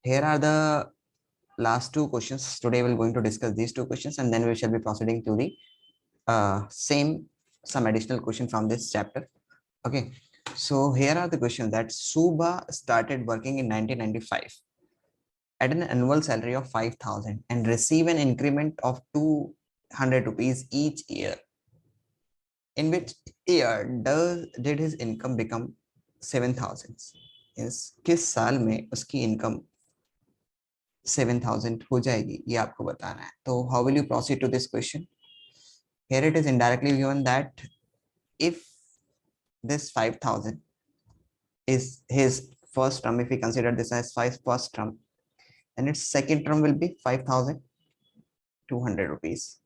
Here are the last two questions. Today we're going to discuss these two questions and then we shall be proceeding to the some additional question from this chapter. Okay, so here are the questions that Suba started working in 1995 at an annual salary of 5,000 and receive an increment of 200 rupees each year. In which year did his income become 7,000? Yes, किस साल में उसकी income 7,000 हो जाएगी, ये आपको बताना है. तो how will you proceed to this question? Here it is indirectly given that if this 5,000 is his first term, if we consider this as first term, then its second term will be 5,200 rupees,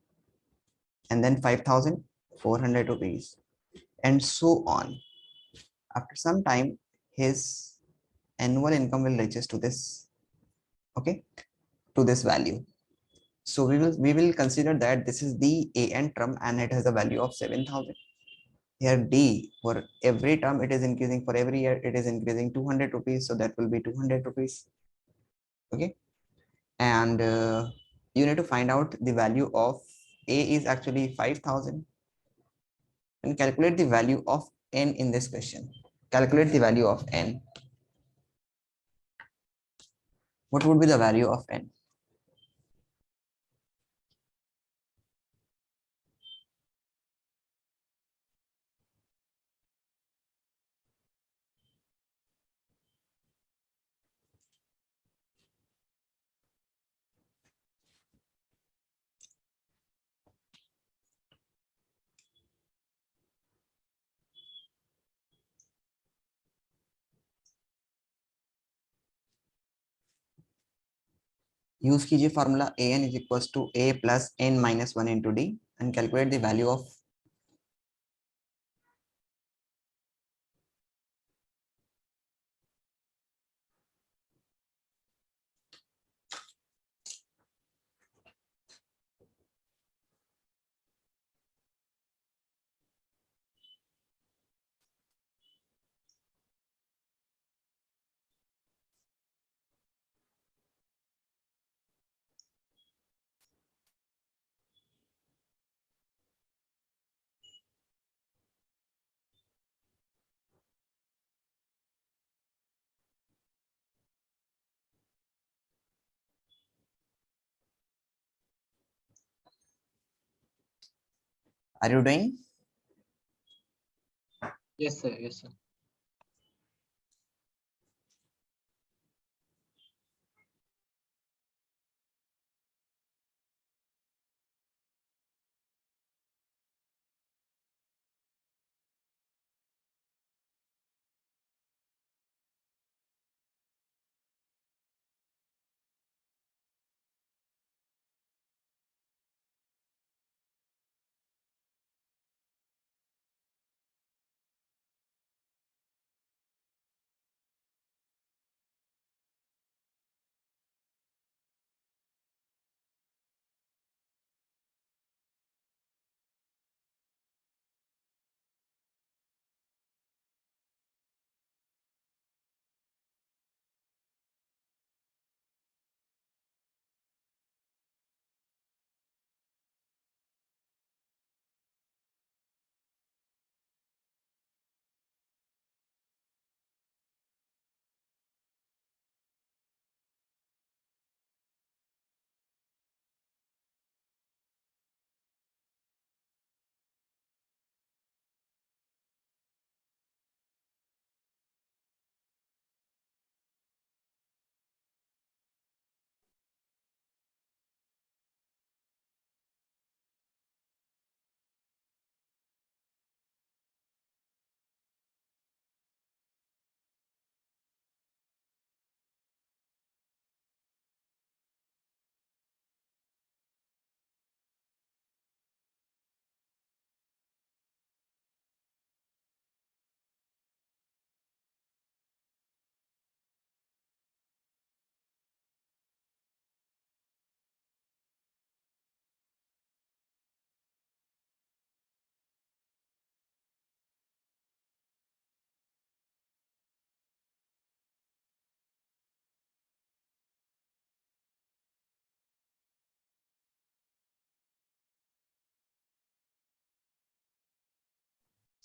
and then 5,400 rupees, and so on. After some time, his annual income will reaches to this, okay, to this value. So we will consider that this is the an term and it has a value of 7,000. Here D, for every term it is increasing, for every year it is increasing 200 rupees, so that will be 200 rupees. Okay, and you need to find out the value of A is actually 5,000 and calculate the value of N in this question. Calculate the value of N. What would be the value of N? Use कीजिए formula an is equals to a plus n minus 1 into d and calculate the value of are you doing? Yes, sir. Yes, sir.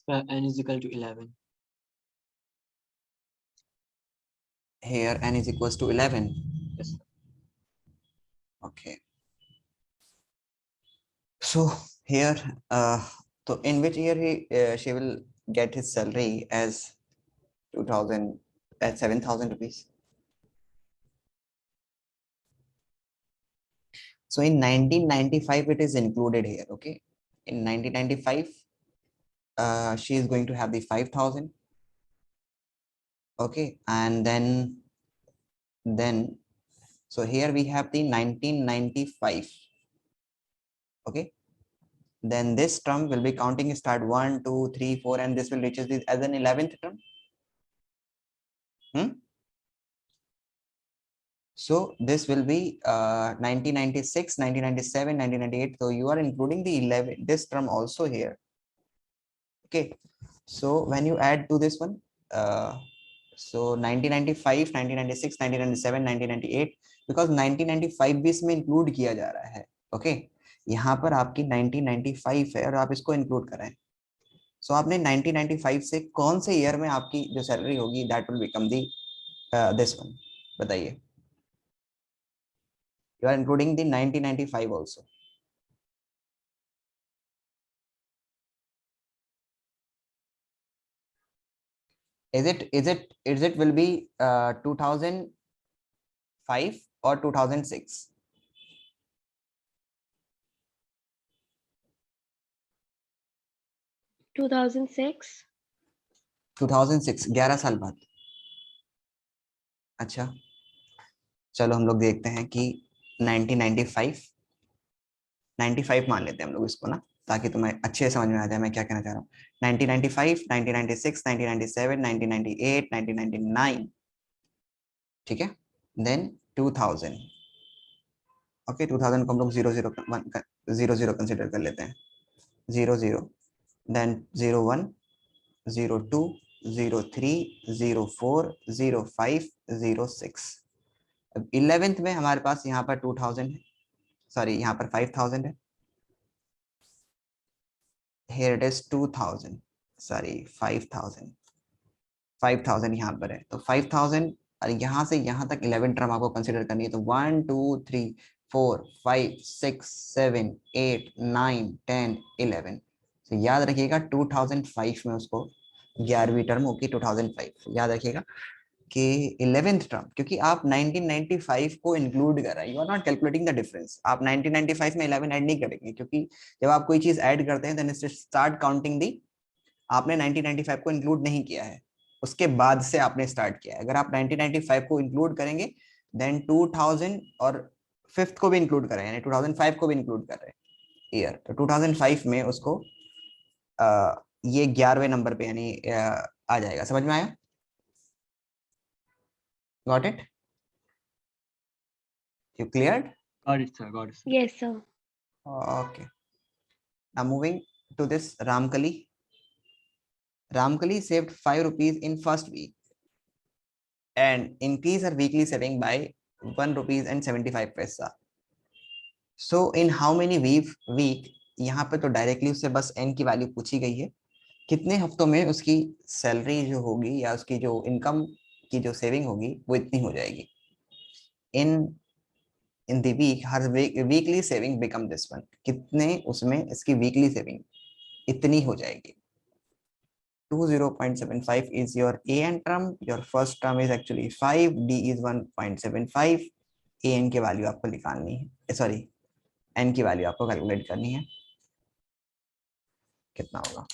n is equal to 11. Here n is equals to 11. Yes. Okay. So here, so in which year she will get his salary as 2000 at 7,000 rupees? So in 1995 it is included here. Okay, in 1995 she is going to have the 5,000. Okay, and then so here we have the 1995. Okay, then this term will be counting start 1 2 3 4 and this will reaches this as an 11th term. So this will be 1996 1997 1998. So you are including the 11 this term also here. Okay, so when you add to this one, so 1995 1996 1997 1998, because 1995 भी इसमें include किया जा रहा है. Okay, यहाँ पर आपकी 1995 है और आप इसको इंक्लूड करें. सो आपने 1995 से कौन से ईयर में आपकी जो सैलरी होगी that will become the this one, बताइए. You are including the 1995 also. Is it will be 2005 or 2006? 2006. 2006, 11 साल बाद. अच्छा, चलो हम लोग देखते हैं कि 1995 95 मान लेते हैं हम लोग इसको ना, ताकि तुम्हें अच्छे समझ में आ जाए मैं क्या कहना चाह रहा हूँ. 1995 1996 1997 1998 1999, ठीक है. देन 2000. ओके, 2000 को हम लोग 00 कंसिडर कर लेते हैं. 00, देन 01 02 03 04 05 06. अब 11th में हमारे पास यहाँ पर 2000 है, सॉरी यहाँ पर 5000 है. here it is 2000, सॉरी 5000 यहाँ पर है. तो 5000 और यहाँ से यहाँ तक 11 टर्म आपको कंसिडर करनी है. तो 1 2 3 4 5 6 7 8 9 10 11. तो याद रखिएगा 2005 में उसको 11वीं टर्म होगी 2005. याद रखिएगा कि 11th टर्म, क्योंकि आप 1995 को इंक्लूड कर रहे हैं, you are not calculating the difference. आप 1995 में 11 ऐड नहीं करेंगे, क्योंकि जब आप कोई चीज ऐड करते हैं देन स्टार्ट काउंटिंग दी. आपने 1995 को इंक्लूड नहीं किया है, उसके बाद से आपने स्टार्ट किया है. अगर आप 1995 को इंक्लूड करेंगे देन 2000 और फिफ्थ को भी इंक्लूड करें, यानी 2005 को भी इंक्लूड कर रहे हैं ईयर. तो 2005 में उसको ये 11वें नंबर पे यानी आ जाएगा. समझ में आया? Got it? You cleared? Got it, sir. Got it, sir. Yes, sir. Okay. Now moving to this Ramkali. Ramkali saved 5 rupees in first week and increased her weekly saving by 1 rupees and 75 paisa. So in how many week? यहाँ पे तो directly उससे बस n की value पूछी गई है. कितने हफ्तों में उसकी सैलरी जो होगी या उसकी जो इनकम की जो सेविंग होगी वो इतनी हो जाएगी. in the week her weekly saving become this one. कितने उसमें इसकी weekly saving इतनी हो जाएगी. 20.75 is your an term. Your first term is actually 5. D is 1.75. an की वैल्यू आपको निकालनी है, सॉरी n की वैल्यू आपको कैलकुलेट करनी है. कितना होगा?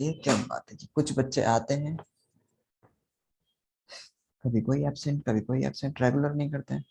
ये क्या बात है कि कुछ बच्चे आते हैं, कभी कोई एब्सेंट कभी कोई एब्सेंट, रेगुलर नहीं करते हैं.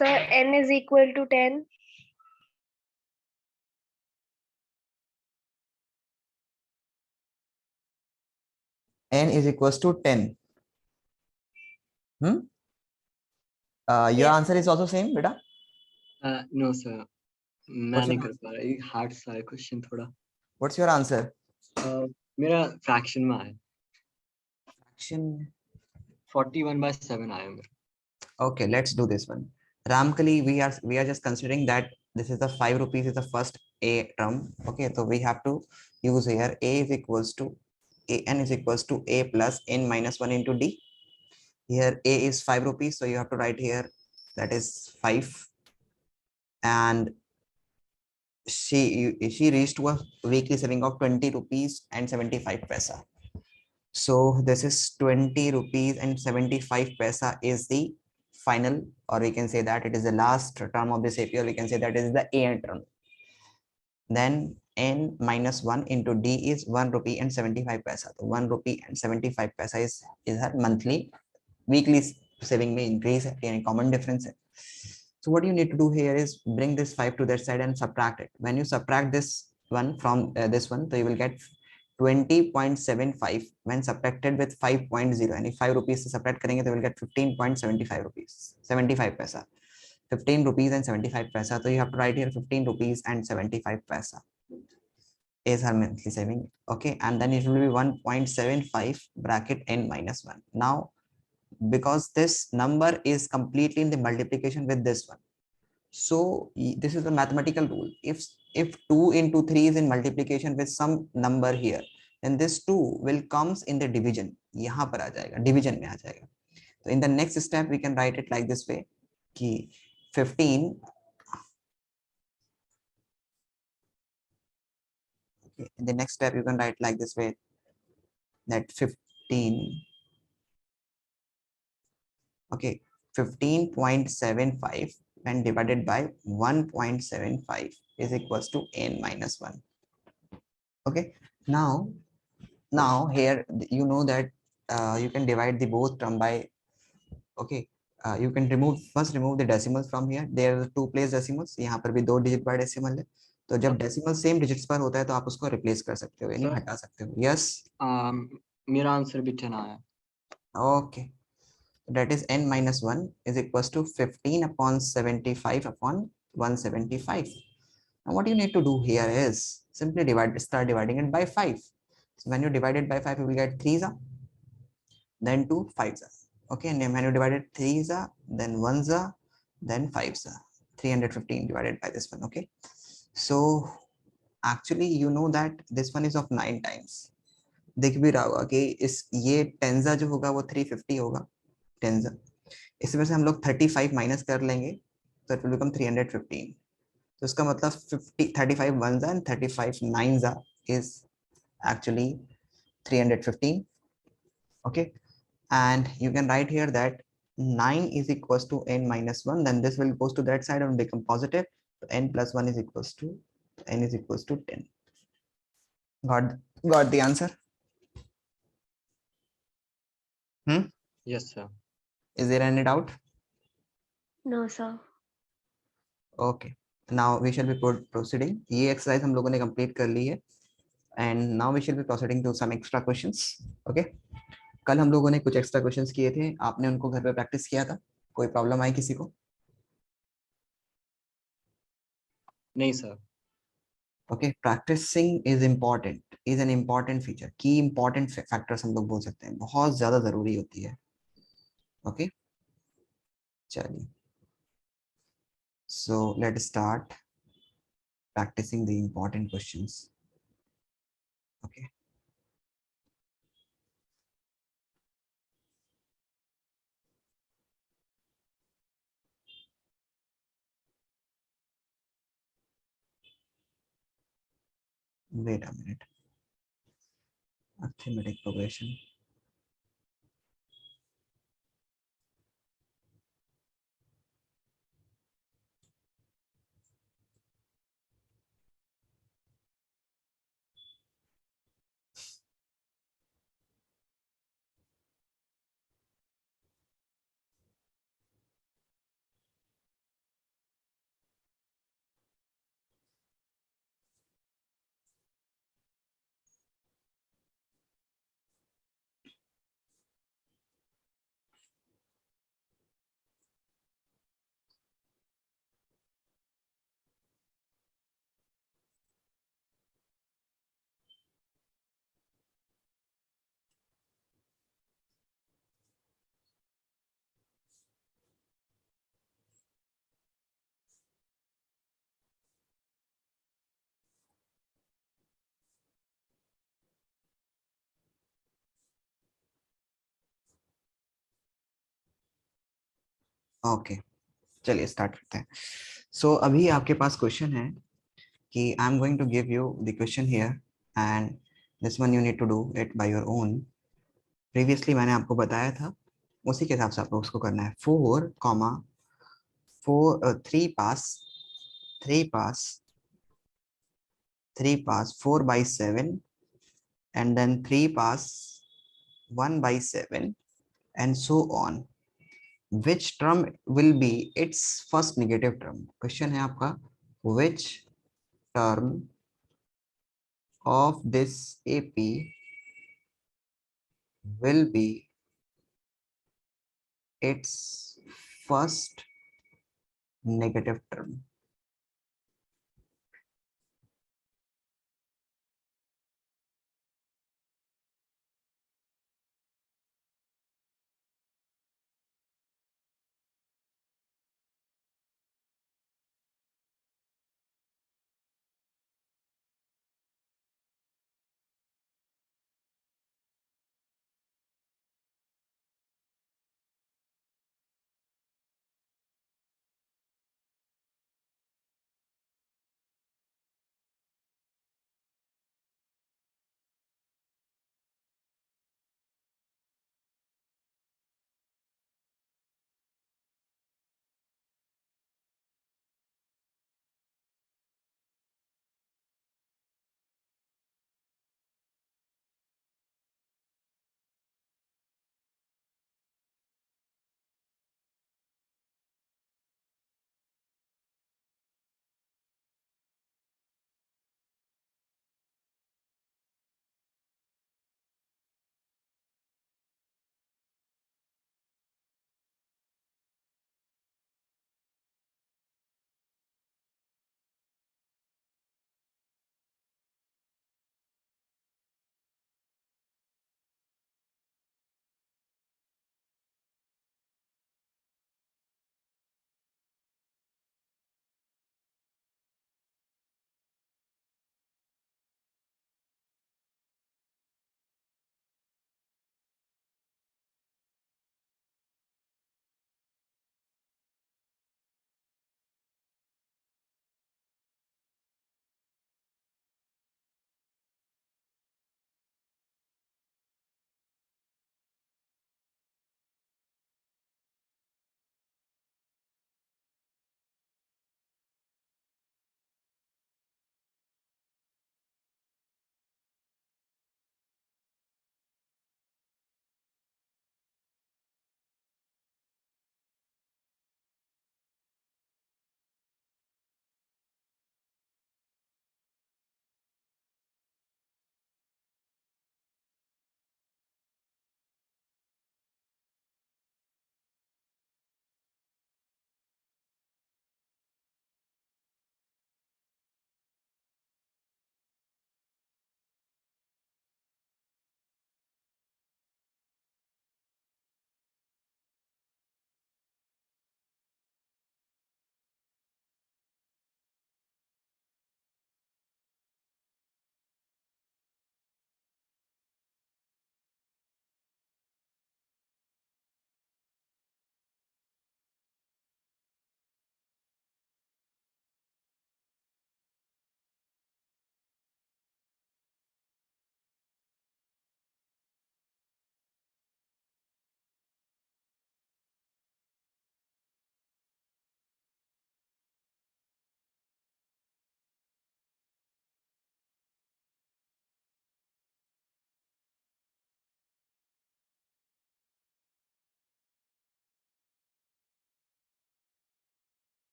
Sir, n is equal to 10. N is equals to 10. Your Yes. answer is also same, beta? No sir, मैं What's नहीं your कर पा रहा, ये hard सा है question थोड़ा. What's your answer? मेरा fraction में आया, Fraction. 41/7 आया मेरा. Okay, let's do this one. Ramkali, we are just considering that this is the 5 rupees is the first A term. Okay, so we have to use here A is equals to n is equals to A plus n minus 1 into D. Here A is 5 rupees, so you have to write here that is 5. And she reached to a weekly saving of 20 rupees and 75 paisa. So this is 20 rupees and 75 paisa is the final, or we can say that it is the last term of this API, or we can say that is the AN term. Then n minus 1 into D is 1 rupee and 75 paisa. So 1 rupee and 75 paisa is her monthly, weekly saving may increase in common difference. So what you need to do here is bring this 5 to that side and subtract it. When you subtract this one from this one, so you will get 20.75 when subtracted with 5.0, and if 5 rupees से subtract करेंगे तो will get 15.75 rupees 75 paisa. 15 rupees and 75 paisa, so you have to write here 15 rupees and 75 paisa is her monthly saving. Okay, and then it will be 1.75 bracket n minus 1. Now because this number is completely in the multiplication with this one, so this is the mathematical rule. If 2 into 3 is in multiplication with some number here, then this 2 will comes in the division. यहाँ पर आ जाएगा, division में आ जाएगा. So in the next step we can write it like this way कि 15, okay, in the next step you can write like this way that 15, okay, 15.75 when divided by 1.75 is equals to n minus 1. Okay, now here you know that you can divide the both term by, okay, you can remove the decimals from here. There are two place decimals, यहाँ पर भी 2 digit by decimal है, तो जब decimal same digits पर होता है तो आप उसको replace कर सकते हो, यानी Sir? हटा सकते हो. Yes, मेरा आंसर भी 10 आया. okay, that is n minus 1 is equals to 15 upon 75 upon 175. Now what you need to do here is simply start dividing it by 5. So when you divide it by 5, you will get 3s, then 2 5s. Okay, and then when you divide it 3s, then 1s, then 5s. 315 divided by this one. Okay, so actually you know that this one is of 9 times. दिख भी रहा होगा कि इस ये टेंजा जो होगा वो 350 होगा टेंजा. इसमें से हम लोग 35 माइनस कर लेंगे तो इट विल बिकम 315. तो इसका मतलब 35 ones and 35 nines is actually 315. Okay, and you can write here that 9 is equals to n minus 1, then this will goes to that side and become positive. So n plus 1 is equals to n is equals to 10. Got the answer? Yes sir. Is there any doubt? No, sir. Okay, now we shall be proceeding. ये exercise हम लोगों ने complete कर ली है, and now we shall be proceeding to some extra questions. Okay, कल हम लोगों ने कुछ एक्स्ट्रा क्वेश्चंस किए थे, आपने उनको घर पे प्रैक्टिस किया था? कोई प्रॉब्लम आई किसी को? नहीं sir. Okay, practising is important, is an important feature, की इम्पोर्टेंट फैक्टर्स हम लोग बोल सकते हैं, बहुत ज्यादा जरूरी होती है. ओके, चलिए, so let start practising the important questions. Okay, wait a minute. Arithmetic progression. Okay, चलिए स्टार्ट करते हैं. सो अभी आपके पास क्वेश्चन है कि I am going to give you the question here and this one you need to do it by your own. Previously मैंने आपको बताया था, उसी के हिसाब से आपको उसको करना है. 3 pass 4 by 7 and then 3 pass 1 by 7 and so on. Which term will be its first negative term? Question है आपका, which term of this AP will be its first negative term?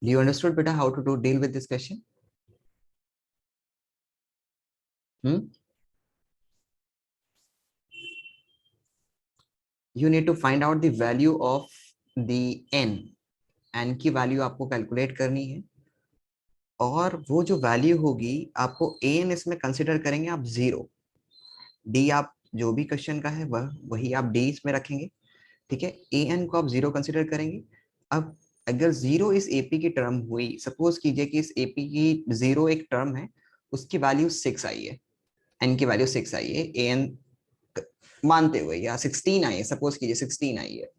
Do you understood beta how to deal with this question? You need to find out the value of the n. n की value आपको calculate करनी है और वो जो value होगी आपको A N इसमें कंसिडर करेंगे आप 0, डी आप जो भी क्वेश्चन का है वही आप डी इसमें रखेंगे, ठीक है। ए एन को आप 0 कंसिडर करेंगे। अब अगर 0 इस एपी की टर्म हुई, सपोज कीजिए कि इस एपी की 0 एक टर्म है, उसकी वैल्यू 6 आई है, एन की वैल्यू 6 आई है, ए एन मानते हुए, या 16 आई है, सपोज कीजिए 16 आई है,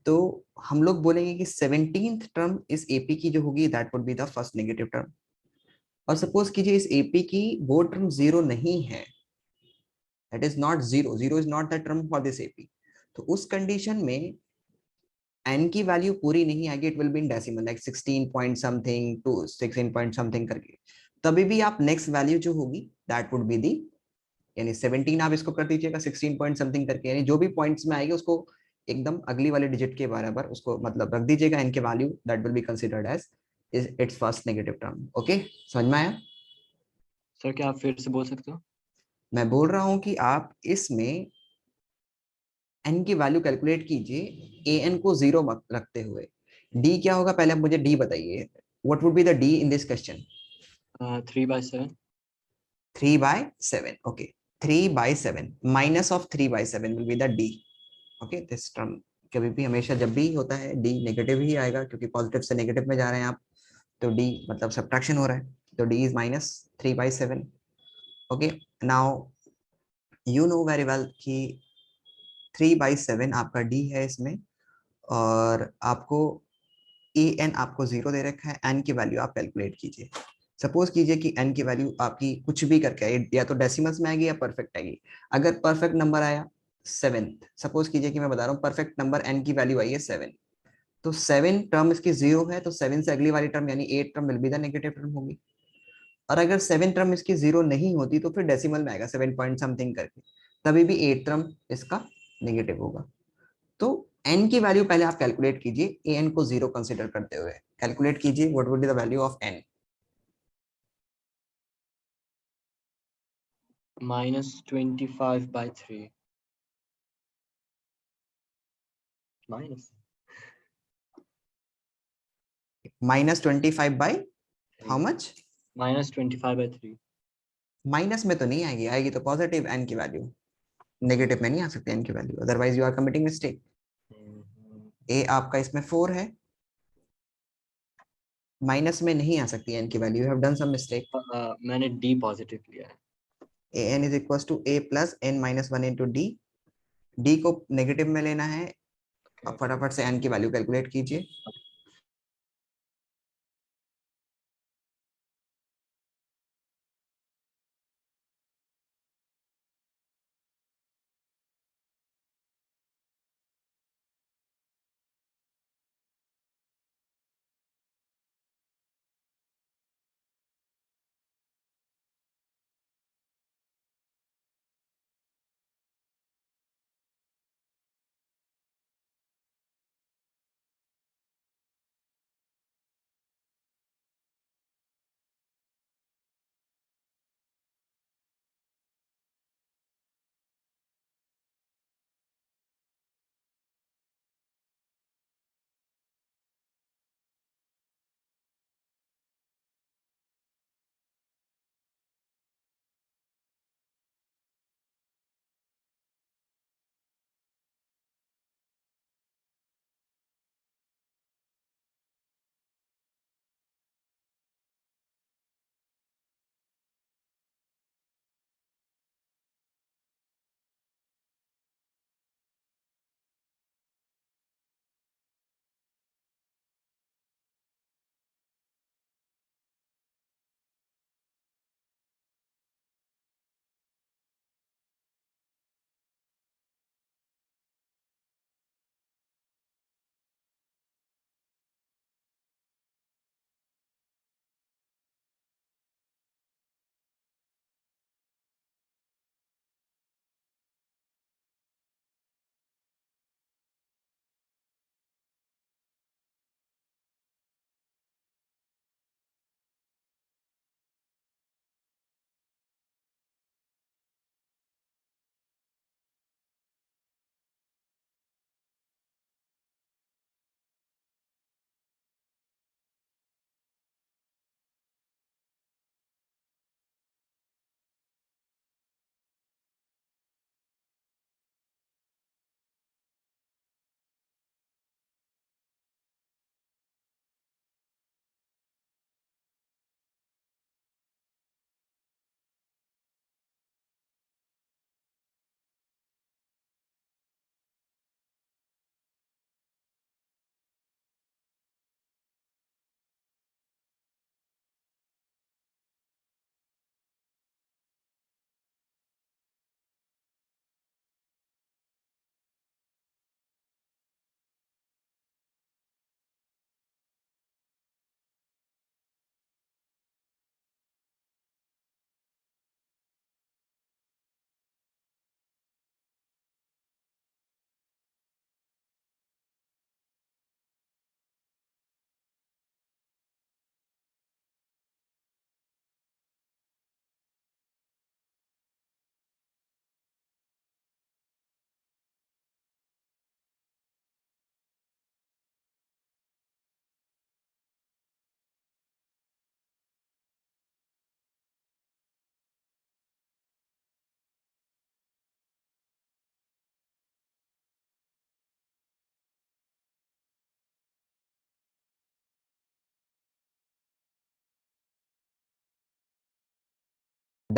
तो हम लोग बोलेंगे कि 17th टर्म इस एपी की जो होगी that would be the first negative term. और सपोज कीजिए इस एपी की वो टर्म 0 नहीं है, that is not 0, 0 is not the term for this AP, तो उस कंडीशन में एन की वैल्यू पूरी नहीं आएगी, it will be in decimal, like 16 point something to 16 point something करके। तभी भी आप नेक्स्ट वैल्यू जो होगी दैट वुड बी दी, यानी 17 आप इसको कर दीजिएगा 16 पॉइंट समथिंग करके, यानी जो भी पॉइंट्स में आएगी उसको एकदम अगली वाले डिजिट के बराबर उसको मतलब रख दीजिएगा, एन के value that will be considered as its first negative term. Okay, समझ में आया? सर क्या आप फिर से बोल सकते हो? मैं बोल रहा हूं कि आप इसमें एन की वैल्यू कैलकुलेट कीजिए, ए एन को 0 मत रखते हुए। डी क्या होगा पहले आप मुझे डी बताइए, what would be the D in this question? 3/7। 3/7, okay. 3/7 minus of 3/7 will be the D. Okay, this term कभी भी हमेशा जब भी होता है डी नेगेटिव ही आएगा, क्योंकि पॉजिटिव से नेगेटिव में जा रहे हैं आप, तो डी मतलब सब्ट्रैक्शन हो रहा है, तो D is minus 3/7। Okay, now you know very well कि 3/7 आपका डी है इसमें, और आपको ए एन आपको 0 दे रखा है, एन की वैल्यू आप कैलकुलेट कीजिए। सपोज कीजिए कि एन की वैल्यू आपकी कुछ भी करके आए, या तो डेसिमल्स में आएगी या परफेक्ट आएगी। अगर परफेक्ट नंबर आया 7th, सपोज कीजिए कि मैं बता रहा हूँ परफेक्ट नंबर एन की वैल्यू आई है 7, तो 7 टर्म इसकी 0 है, तो 7 से अगली वाली टर्म यानी 8 term will be the negative term होगी। और अगर 7 टर्म इसकी 0 नहीं होती तो फिर डेसिमल में आएगा 7 पॉइंट समथिंग करके, तभी भी 8 टर्म इसका नेगेटिव होगा। तो एन की वैल्यू पहले आप कैलकुलेट कीजिए, ए एन को 0 कंसिडर करते हुए कैलकुलेट कीजिए what would be the value of n. -25/3 minus -25 by how much? -25/3। Minus में तो नहीं आएगी, आएगी तो पॉजिटिव एन की वैल्यू, नेगेटिव में नहीं आ सकती एन की value, otherwise you are committing mistake. A आपका इसमें 4 है, माइनस में नहीं आ सकती एन की value, you have done some mistake. मैंने डी पॉजिटिव लिया है। A n is equal to a plus n minus 1 into d, d को नेगेटिव में लेना है। अब फटाफट से एन की वैल्यू कैलकुलेट कीजिए।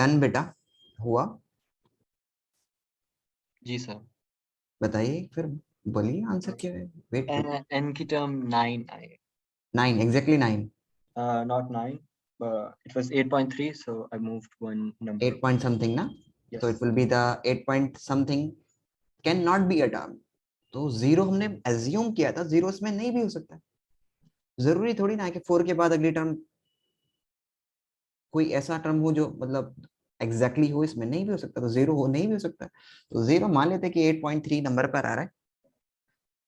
डन बेटा, हुआ? जी सर। बताइए फिर, बोलिए आंसर क्या है। वेट, n की टर्म 9 आए। 9, exactly 9, Not 9, but it was 8.3, so I moved one number. 8 point something ना, Yes. so it will be the 8 point something can not be a term. तो जीरो हमने एज्यूम किया था, zero इसमें नहीं भी हो सकता है। जरूरी थोड़ी ना है कि 4 के बाद अगली टर्म कोई ऐसा टर्म हो जो मतलब एग्जैक्टली हो, इसमें नहीं भी हो सकता। तो जीरो हो नहीं भी हो सकता। तो जीरो मान लेते हैं कि 8.3 नंबर पर आ रहा है,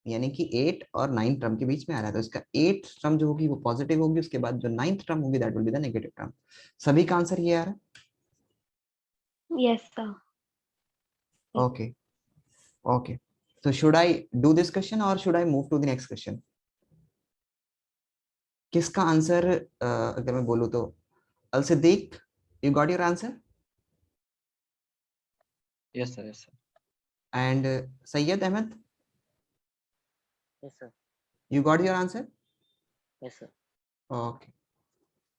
यानी कि 8 और 9 टर्म के बीच में आ रहा है। तो इसका 8 टर्म जो होगी वो पॉजिटिव होगी, उसके बाद जो 9th टर्म होगी that will be the negative term. सभी का आंसर ये आ रहा है? Yes, sir. Okay okay, so should I do this question or should I move to the next question? किसका आंसर अगर मैं बोलूं तो अल Siddique, you got your answer? Yes, sir. Yes, sir. And Sayyid Ahmed, Yes, sir. you got your answer? Yes, sir. Okay,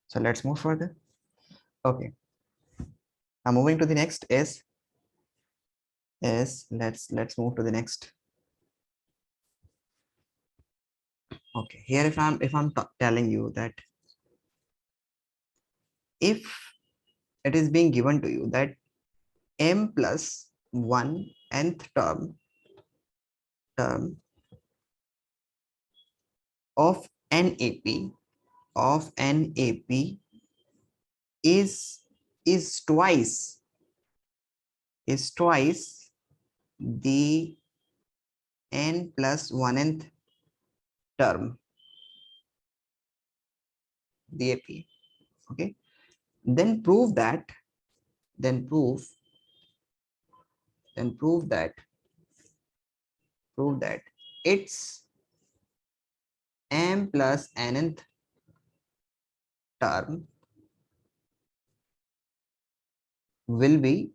so let's move further. Okay, now moving to the next is let's move to the next. Okay, here if I'm telling you that if it is being given to you that m plus 1 nth term of NAP is twice the n plus 1nth term DAP. Okay, then prove that it's m plus nth term will be,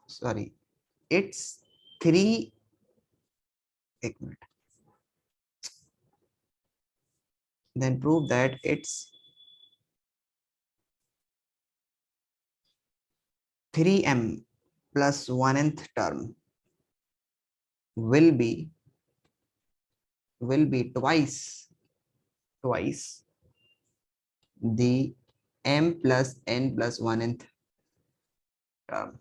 sorry, it's 3, एक minute, then prove that it's 3m plus 1nth term will be twice the m plus n plus 1nth term.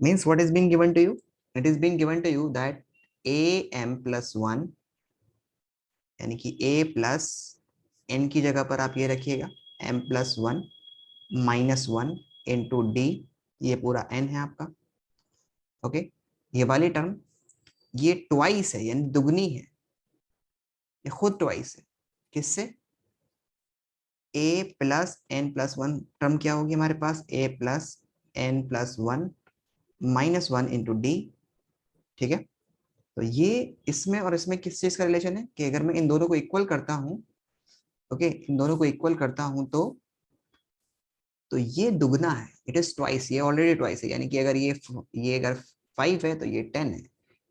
Means what is being given to you? It is being given to you that am plus 1, यानी कि a plus n की जगह पर आप ये रखिएगा m plus 1 minus 1 into d, ये पूरा n है आपका। ओके, ये वाली टर्म ये ट्वाइस है, यानी दुगनी है, ये खुद ट्वाइस है। किससे? a plus n plus 1 term क्या होगी हमारे पास? a plus n plus 1 minus 1 into D. ठीक है, तो ये इसमें और इसमें किस चीज का रिलेशन है कि अगर मैं इन दोनों को इक्वल करता हूं, ओके, इन दोनों को इक्वल करता हूं तो ये दुगना है, इट इज ट्वाइस, ये ऑलरेडी ट्वाइस है। यानी कि अगर ये अगर 5 है तो ये 10 है,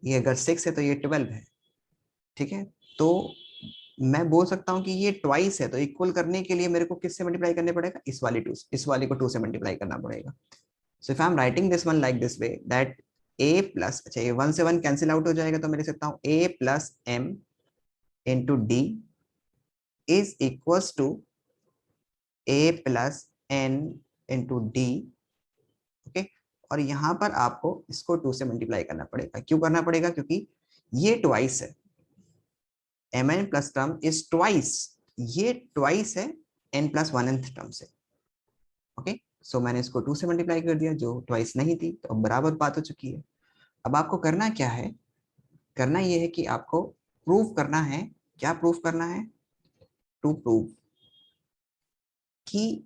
ये अगर 6 है तो ये 12 है। ठीक है, तो मैं बोल सकता हूं कि ये ट्वाइस है, तो इक्वल करने के लिए मेरे को किससे मल्टीप्लाई करने पड़ेगा? इस वाली को 2 से मल्टीप्लाई करना पड़ेगा। So if I am writing this one like this way that a plus, अच्छा ये 1 से 1 कैंसिल आउट हो जाएगा, तो मैं लिख सकता हूं a plus m into D is equals to a plus n into D. Okay, और यहां पर आपको इसको 2 से मल्टीप्लाई करना पड़ेगा। क्यों करना पड़ेगा? क्योंकि ये ट्वाइस है, mn plus term is twice, ये ट्वाइस है n प्लस 1nth टर्म से। ओके, सो मैंने इसको 2 से मल्टीप्लाई कर दिया जो ट्वाइस नहीं थी, तो अब बराबर बात हो चुकी है। अब आपको करना क्या है? करना ये है कि आपको प्रूव करना है। क्या प्रूव करना है? टू प्रूव कि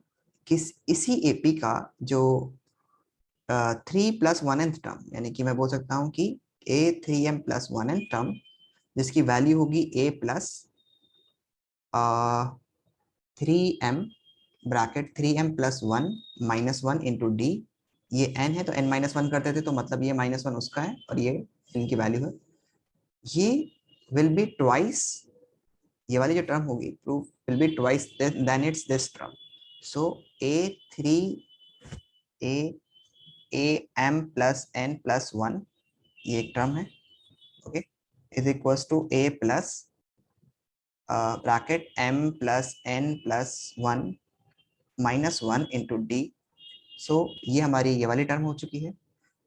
इसी एपी का जो 3 प्लस 1nth टर्म, यानी कि मैं बोल सकता हूं कि a 3m plus 1nth term जिसकी वैल्यू होगी a plus 3m bracket 3m plus 1 minus 1 into D, ये n है तो n माइनस 1 करते थे, तो मतलब ये माइनस 1 उसका है और ये इनकी वैल्यू है। ये विल बी ट्वाइस, ये वाली जो टर्म होगी proof will be twice than it's this term. So a3 a am plus n plus 1, ये एक टर्म है. Okay, is equals to a plus bracket m plus n plus 1 minus 1 into d. So ये हमारी ये वाली term हो चुकी है.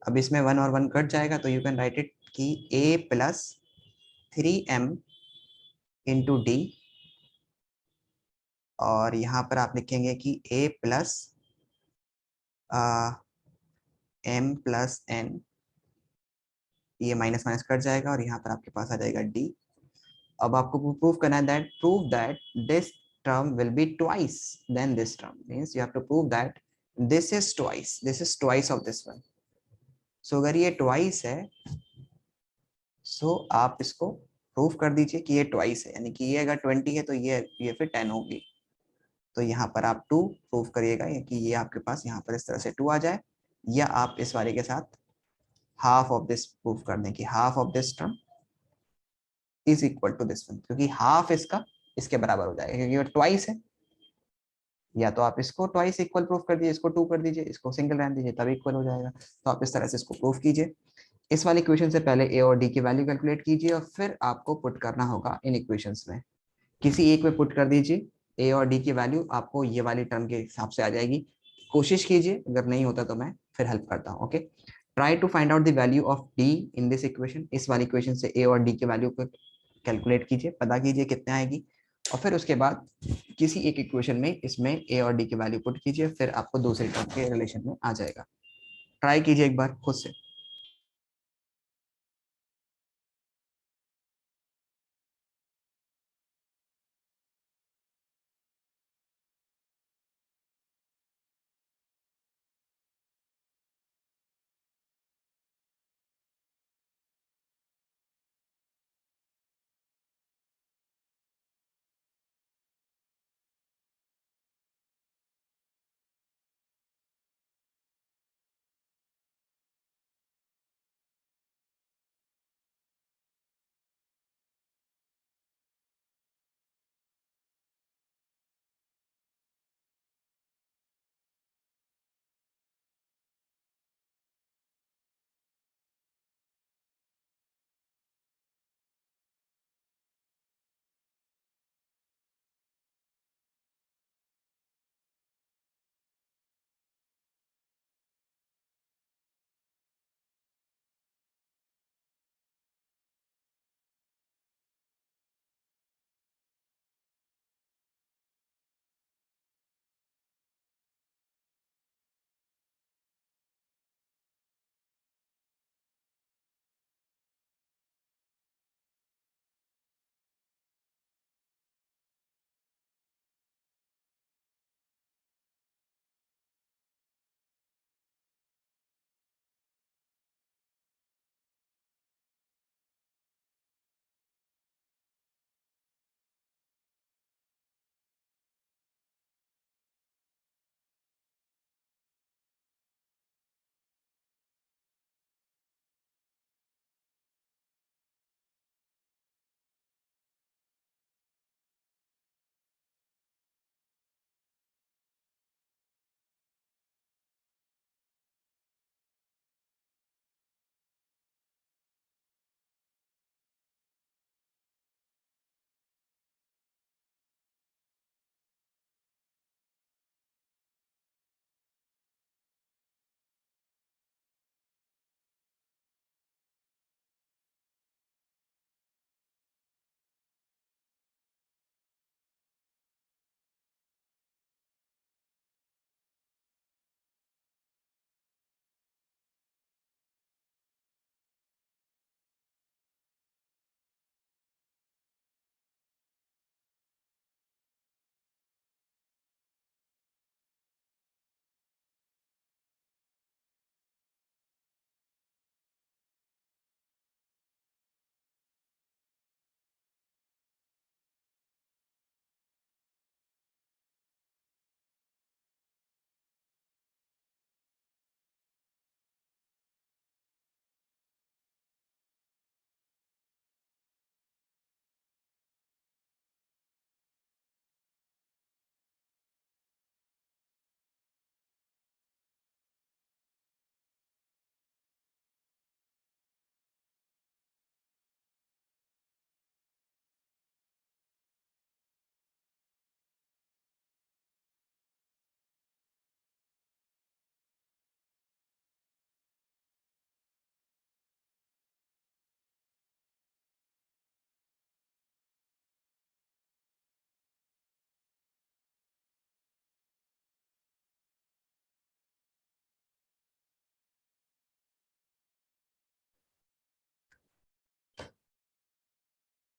अब इसमें 1 और 1 कट जाएगा तो यू कैन राइट इट कि a plus 3m into D, और यहाँ पर आप लिखेंगे कि a plus m plus n, ये माइनस माइनस कट जाएगा और यहाँ पर आपके पास आ जाएगा d. अब आपको प्रूव करना है that prove that this term will be twice than this term, means you have to prove that this is twice of this one. So अगर ये twice है, so आप इसको प्रूव कर दीजिए कि ये twice है, यानी कि ये अगर 20 है तो ये फिर 10 होगी. तो यहाँ पर आप 2 प्रूव करिएगा कि ये आपके पास यहाँ पर इस तरह से 2 आ जाए, या आप इस वाले के साथ हाफ ऑफ दिस प्रूव कर दें कि half of this term is equal to this one, क्योंकि हाफ इसका इसके बराबर हो जाएगा क्योंकि ये ट्वाइस है. या तो आप इसको ट्वाइस इक्वल प्रूफ कर दीजिए, इसको 2 कर दीजिए, इसको सिंगल रहने दीजिए, तब इक्वल हो जाएगा. तो आप इस तरह से इसको प्रूफ कीजिए. इस वाली इक्वेशन से पहले ए और डी की वैल्यू कैलकुलेट कीजिए और फिर आपको पुट करना होगा इन इक्वेशंस में. किसी एक में पुट कर दीजिए ए और डी की वैल्यू, आपको ये वाली टर्म के हिसाब से आ जाएगी. कोशिश कीजिए, अगर नहीं होता तो मैं फिर हेल्प करता हूँ. Okay, try to find out the value of D in this equation. इस वाली इक्वेशन से ए और डी की वैल्यू को कैलकुलेट कीजिए, पता कीजिए कितने आएगी, और फिर उसके बाद किसी एक इक्वेशन में इसमें ए और डी की वैल्यू पुट कीजिए, फिर आपको दूसरी टर्म के रिलेशन में आ जाएगा. ट्राई कीजिए एक बार खुद से.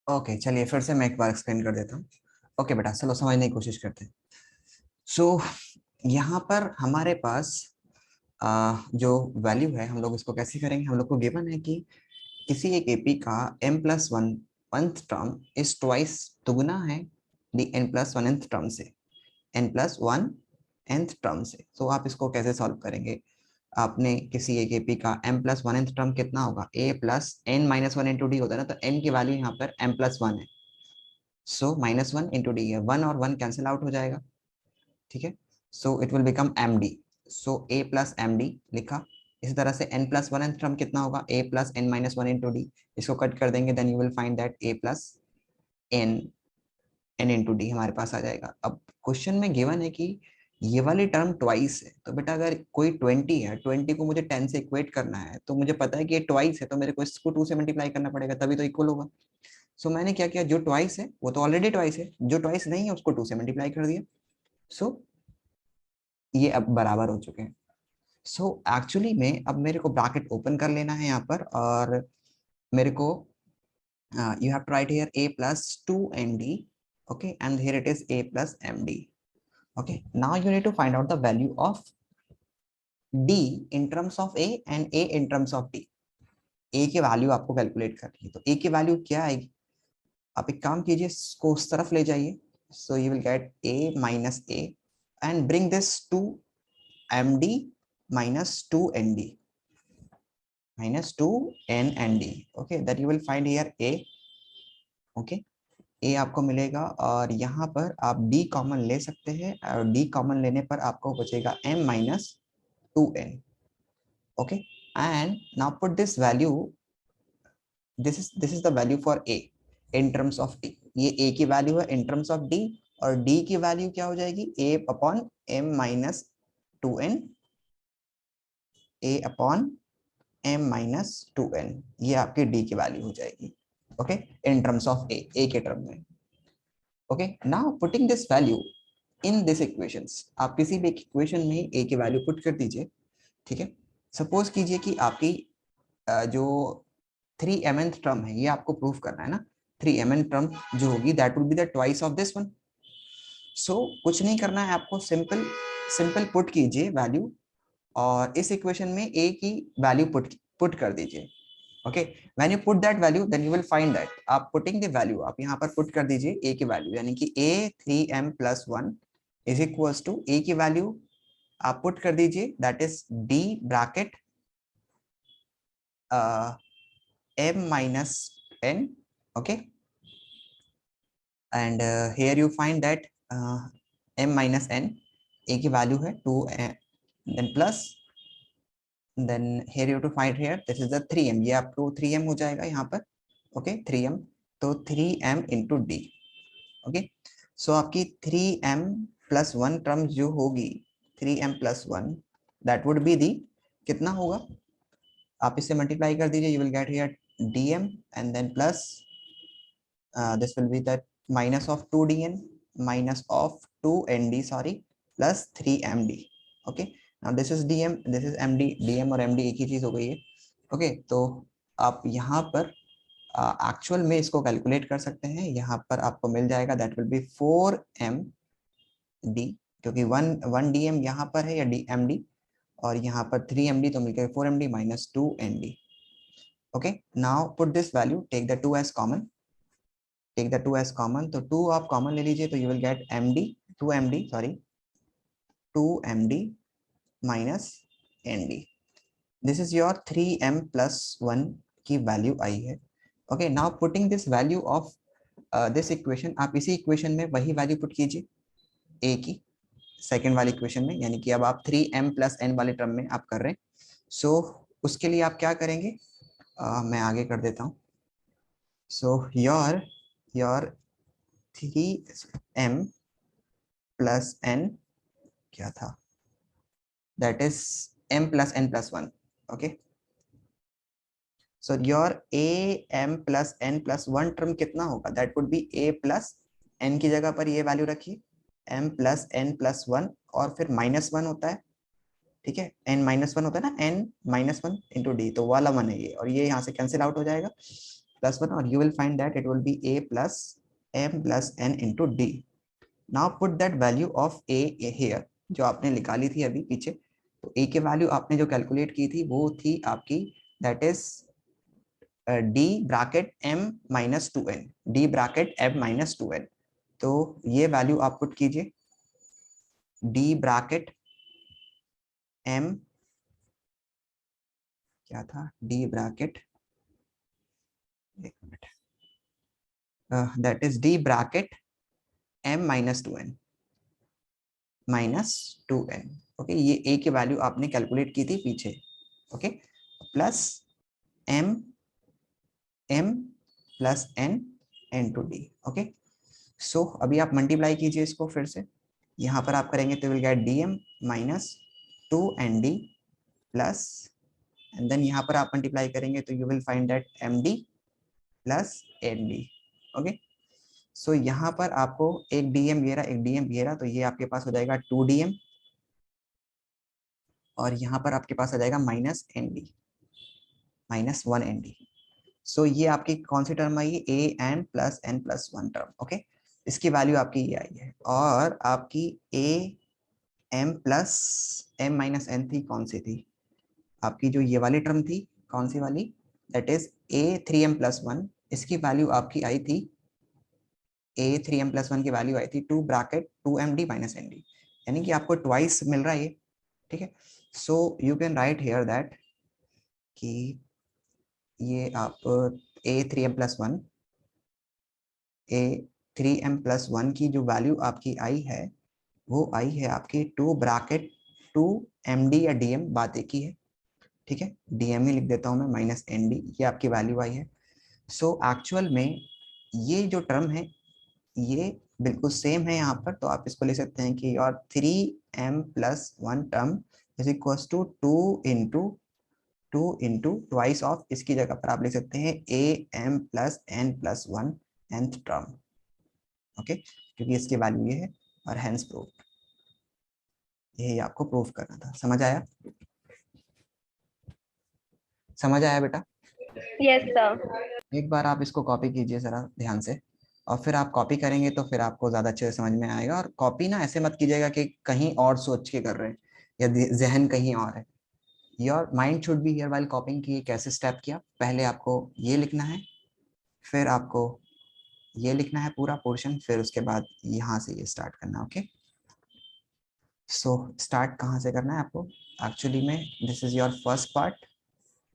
ओके चलिए फिर से मैं एक बार एक्सप्लेन कर देता हूँ। ओके बेटा चलो समझने की कोशिश करते हैं। सो यहाँ पर हमारे पास जो वैल्यू है हम लोग इसको कैसे करेंगे, हम लोग को गिवन है कि किसी एक एपी का m+1 nth term is twice दुगुना है दी n+1 nth टर्म से, n+1 nth टर्म से। तो आप इसको कैसे सॉल्व करेंगे, आपने किसी एक एपी का m+1 nth टर्म कितना होगा, a plus n-1 into D होता है ना, तो n की वैल्यू यहाँ पर m+1 है, सो -1 इंटू डी है, 1 और 1 कैंसिल आउट हो जाएगा, ठीक है। So it will become md, so a plus md लिखा। इसी तरह से n+1 nth टर्म कितना होगा, a plus n-1 into D, इसको कट कर देंगे, then you will find that a plus n into D हमारे पास आ जाएगा। अब क्वेश्चन में गिवन है कि ये वाली टर्म ट्वाइस है, तो बेटा अगर कोई 20 है, 20 को मुझे 10 से इक्वेट करना है, तो मुझे पता है कि ये ट्वाइस है, तो मेरे को इसको 2 से मल्टीप्लाई करना पड़ेगा, तभी तो इक्वल होगा। सो मैंने क्या किया, जो ट्वाइस है वो तो ऑलरेडी ट्वाइस है, जो ट्वाइस नहीं है उसको 2 से मल्टीप्लाई कर दिया। सो ये अब बराबर हो चुके हैं। सो एक्चुअली में अब मेरे को ब्रैकेट ओपन कर लेना है यहाँ पर, और मेरे को you have to write here a plus 2nd, okay, and here it is a plus md. Okay, now you need to find out the value of d in terms of a and a in terms of d. a की value आपको calculate करनी है, तो a की value क्या आएगी, आप एक काम कीजिए, इसको उस तरफ ले जाइए, so you will get a minus a and bring this to md minus 2nd minus 2nd, okay, that you will find here a, okay, ए आपको मिलेगा, और यहाँ पर आप डी कॉमन ले सकते हैं, और डी कॉमन लेने पर आपको बचेगा m minus 2n, okay. And now put this value, this is the value for a in terms of d, ये a की वैल्यू है इन टर्म्स ऑफ d, और d की वैल्यू क्या हो जाएगी, a upon m minus 2n, a upon m minus 2n, ये आपकी d की वैल्यू हो जाएगी, okay, in terms of a के टर्म में। Okay, now putting this value in this equations, आप किसी भी इक्वेशन में a की वैल्यू पुट कर दीजिए, ठीक है। सपोज कीजिए कि आपकी जो 3mth टर्म है, ये आपको प्रूफ करना है ना, 3mth टर्म जो होगी that will be the twice of this one. So कुछ नहीं करना है आपको, सिंपल पुट कीजिए वैल्यू, और इस इक्वेशन में a की वैल्यू पुट कर दीजिए, okay. When you put that value then you will find that, आप पुटिंग द वैल्यू, आप यहाँ पर पुट कर दीजिए a की वैल्यू, यानी कि a 3m+1 is equals to a की वैल्यू आप पुट कर दीजिए, that is d bracket m minus n, okay, and here you find that m minus n, a की वैल्यू है 2, then plus, then here you have to find here this is the 3m, ये आपको 3m हो जाएगा यहाँ पर, okay 3m, तो 3m into d, okay. सो आपकी 3m+1 टर्म जो होगी, 3m+1 that would be the, कितना होगा, आप इससे मल्टीप्लाई कर दीजिए, you will get here dm and then plus this will be that minus of 2dn minus of 2nd, sorry, plus 3md, okay. Now this is dm, this is md, dm और md एक ही चीज हो गई है, okay. तो आप यहाँ पर एक्चुअल में इसको कैलकुलेट कर सकते हैं, यहाँ पर आपको मिल जाएगा दैट विल बी 4md, क्योंकि 1 dm यहाँ पर है, या md, और यहाँ पर 3md, तो मिलकर 4md minus 2nd, okay. Now put this value, take the 2 as common, take the 2 as common, तो 2 आप कॉमन ले लीजिए, तो you will get md 2md, sorry 2md minus nd, this is your 3m+1 की value आई है, okay. Now putting this value of this equation, आप इसी इक्वेशन में वही वैल्यू पुट कीजिए a की, सेकेंड वाली इक्वेशन में, यानी कि अब आप 3m+n वाले टर्म में आप कर रहे हैं। सो उसके लिए आप क्या करेंगे, मैं आगे कर देता हूँ। सो योर 3m+n क्या था, that is m+n+1, okay. So your am+n+1 term कितना होगा, that would be a plus n की जगह पर ये वैल्यू रखिए, m+n+1, और फिर -1 होता है, ठीक है, n-1 होता है ना, n-1 इंटू डी, तो वाला 1 है ये, और ये यहाँ से कैंसिल आउट हो जाएगा, +1, or you will find that it will be a plus m plus n into d. Now put that value of a here, जो आपने निकाली थी अभी पीछे, तो a की वैल्यू आपने जो कैलकुलेट की थी वो थी आपकी that is d bracket m minus 2n, d bracket m minus 2n. तो ये वैल्यू आप पुट कीजिए, d ब्रैकेट m क्या था, d ब्रैकेट, एक minute, that is d bracket m minus 2n minus 2n. Okay, ये a की value आपने कैलकुलेट की थी पीछे. Okay, plus m plus n into d. Okay, so अभी आप मल्टीप्लाई कीजिए इसको फिर से, यहाँ पर आप करेंगे तो will get dm minus 2nd plus, and then यहाँ पर आप मल्टीप्लाई करेंगे तो you will find that md plus nd. Okay, so यहाँ पर आपको एक dm ये रहा, एक dm ये रहा, तो ये आपके पास हो जाएगा 2dm, और यहाँ पर आपके पास आ जाएगा माइनस nd, माइनस 1nd. सो ये आपकी कौन सी टर्म आई है, a n plus n plus 1 term. Okay, इसकी वैल्यू आपकी ये आई है, और आपकी a m plus m minus n थी, कौन सी थी आपकी, जो ये वाली टर्म थी, कौन सी वाली, that is a 3m plus 1. इसकी वैल्यू आपकी आई थी, ए 3m प्लस 1 की वैल्यू आई थी 2 ब्रैकेट 2md माइनस एनडी, यानी कि आपको ट्वाइस मिल रहा है ये. ठीक है, so you can write here that कि ये आप ए 3m प्लस 1, ए 3m प्लस 1 की जो वैल्यू आपकी आई है वो आई है आपकी 2 ब्रैकेट 2md या dm, बात एक ही है. ठीक है, dm ही लिख देता हूं मैं, माइनस nd, ये आपकी वैल्यू आई है. सो एक्चुअल में ये जो टर्म है ये बिल्कुल सेम है यहाँ पर, तो आप इसको लिख सकते हैं कि और 3m plus 1 term is equal to 2 into twice of, इसकी जगह पर आप लिख सकते हैं a m plus n plus 1 nth term. Okay, क्योंकि इसकी वैल्यू ये है, और हेंस प्रूव, यही आपको प्रूव करना था. समझ आया, समझ आया बेटा? Yes, sir. एक बार आप इसको कॉपी कीजिए जरा ध्यान से, और फिर आप कॉपी करेंगे तो फिर आपको ज्यादा अच्छे से समझ में आएगा. और कॉपी ना ऐसे मत कीजिएगा कि कहीं और सोच के कर रहे हैं या जहन कहीं और है. Your mind should be here while कॉपिंग, की कैसे स्टेप किया, पहले आपको ये लिखना है, फिर आपको ये लिखना है पूरा पोर्शन, फिर उसके बाद यहाँ से ये स्टार्ट करना. ओके, सो स्टार्ट कहाँ से करना है आपको, एक्चुअली में this is your first part,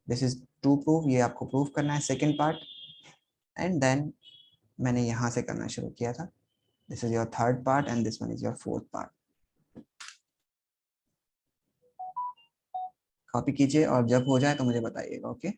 this is to prove, ये आपको प्रूव करना है सेकेंड पार्ट, एंड देन मैंने यहाँ से करना शुरू किया था, this is your third part, and this one is your fourth part. Copy कीजिए, और जब हो जाए तो मुझे बताइएगा. Okay.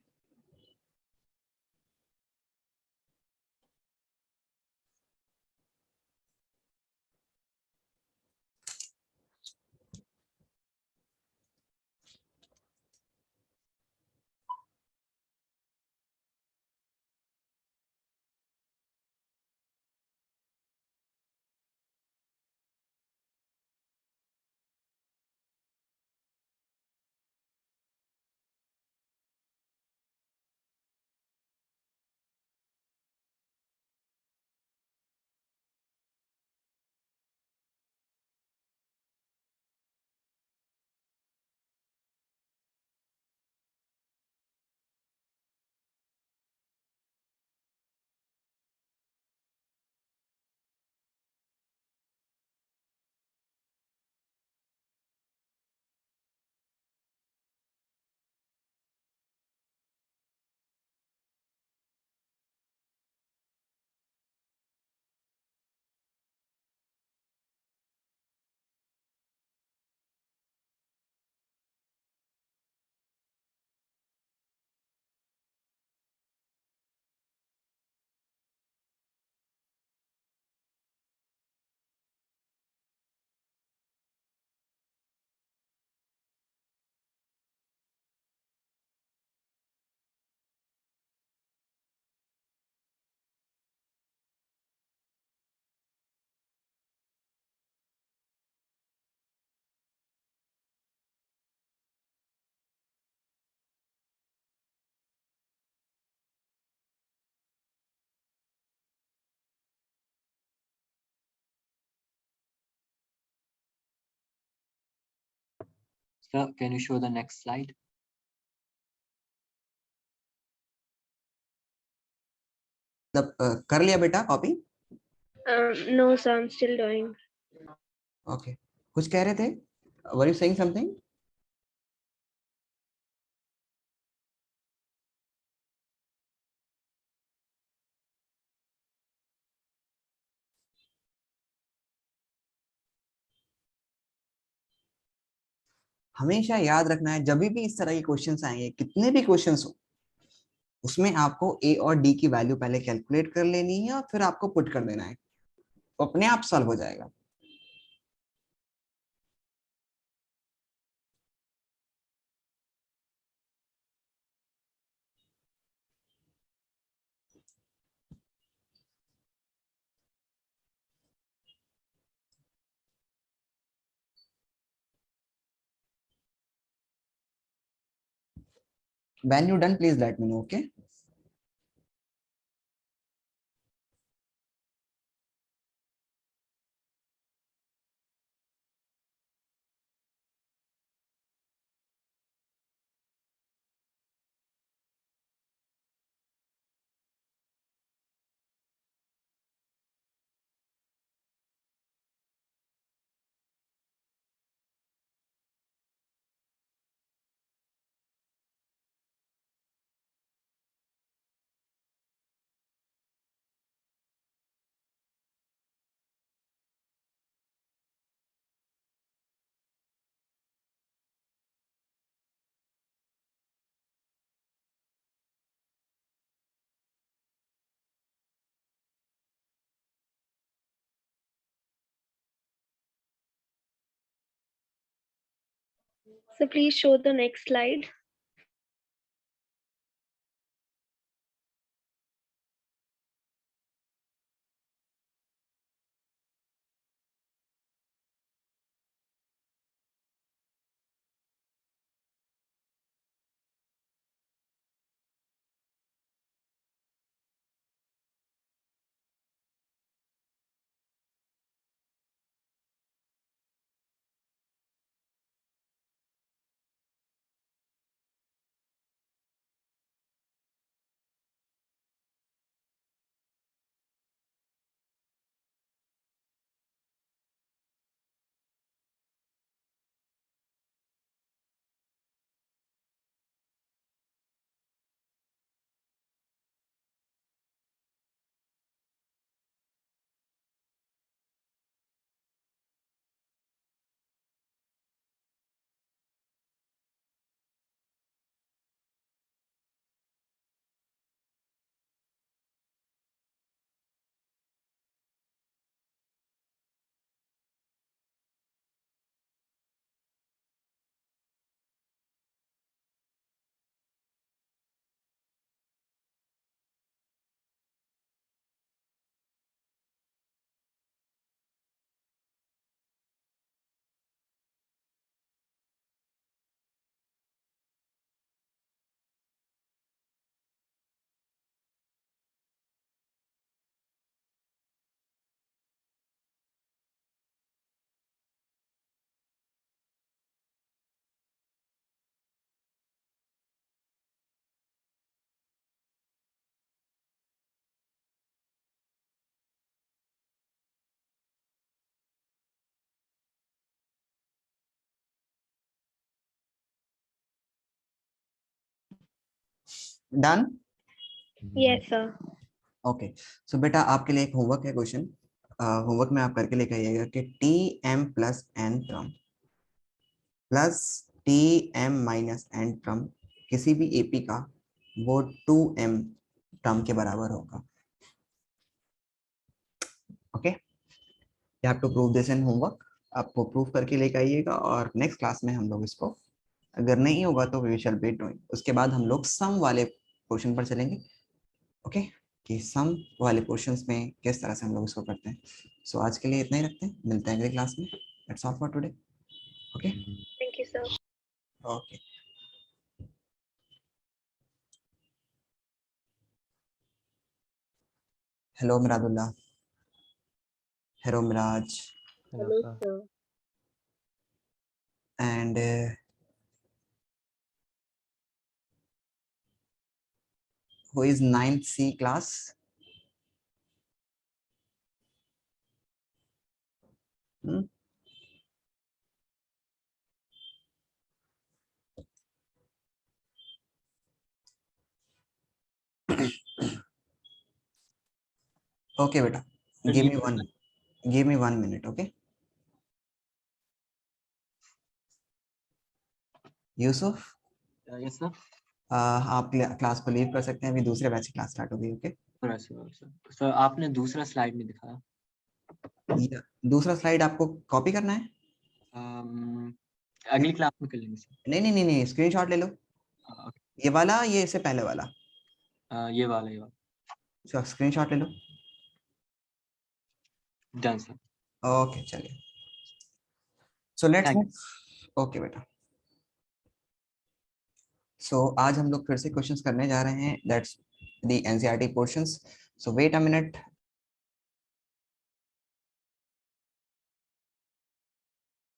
Sir, can you show the next slide? कर लिया बेटा copy? No, sir, I'm still doing. Okay, कुछ कह रहे थे? Were you saying something? हमेशा याद रखना है, जब भी इस तरह के क्वेश्चंस आएंगे, कितने भी क्वेश्चंस हो, उसमें आपको ए और डी की वैल्यू पहले कैलकुलेट कर लेनी है और फिर आपको पुट कर देना है, तो अपने आप सॉल्व हो जाएगा। When you done, please let me know, okay? So please show the next slide. Done? Yes, sir. Okay, so बेटा आपके लिए एक होमवर्क है, क्वेश्चन होमवर्क में आप करके लेकर आइएगा कि t m plus n term plus t m minus n term किसी भी एपी का वो 2m टर्म के बराबर होगा। Okay, you have to prove this in homework, आपको प्रूव करके लेकर आइएगा और नेक्स्ट क्लास में हम लोग इसको, अगर नहीं होगा तो वी शैल बी डूइंग, उसके बाद हम लोग सम वाले पोर्शन पर चलेंगे। ओके, कि सम वाले पोर्शंस में किस तरह से हम लोग इसको करते हैं। सो आज के लिए इतना ही रखते हैं, मिलते हैं अगले क्लास में। That's all for today. Okay Thank you, sir. Okay. Hello Miradullah, hello Miraj, Hello, Hello, sir. sir. and who is 9th C class? Hmm? Okay, beta. Give me one minute, okay? Yusuf Yes, sir. आप class को leave कर सकते हैं, अभी दूसरे batch की class start हो गई, ओके? Alright, sir. Sir, आपने दूसरा स्लाइड नहीं दिखाया। दूसरा स्लाइड आपको कॉपी करना है? अगली क्लास में कर लेंगे सर। नहीं नहीं नहीं नहीं, स्क्रीनशॉट ले लो, ये वाला, ये इससे पहले वाला, ये वाला स्क्रीनशॉट ले लो। Done sir. ओके चलिए, so let's Thank move. Okay बेटा, सो आज हम लोग फिर से क्वेश्चंस करने जा रहे हैं, that's the NCERT portions. So wait a minute,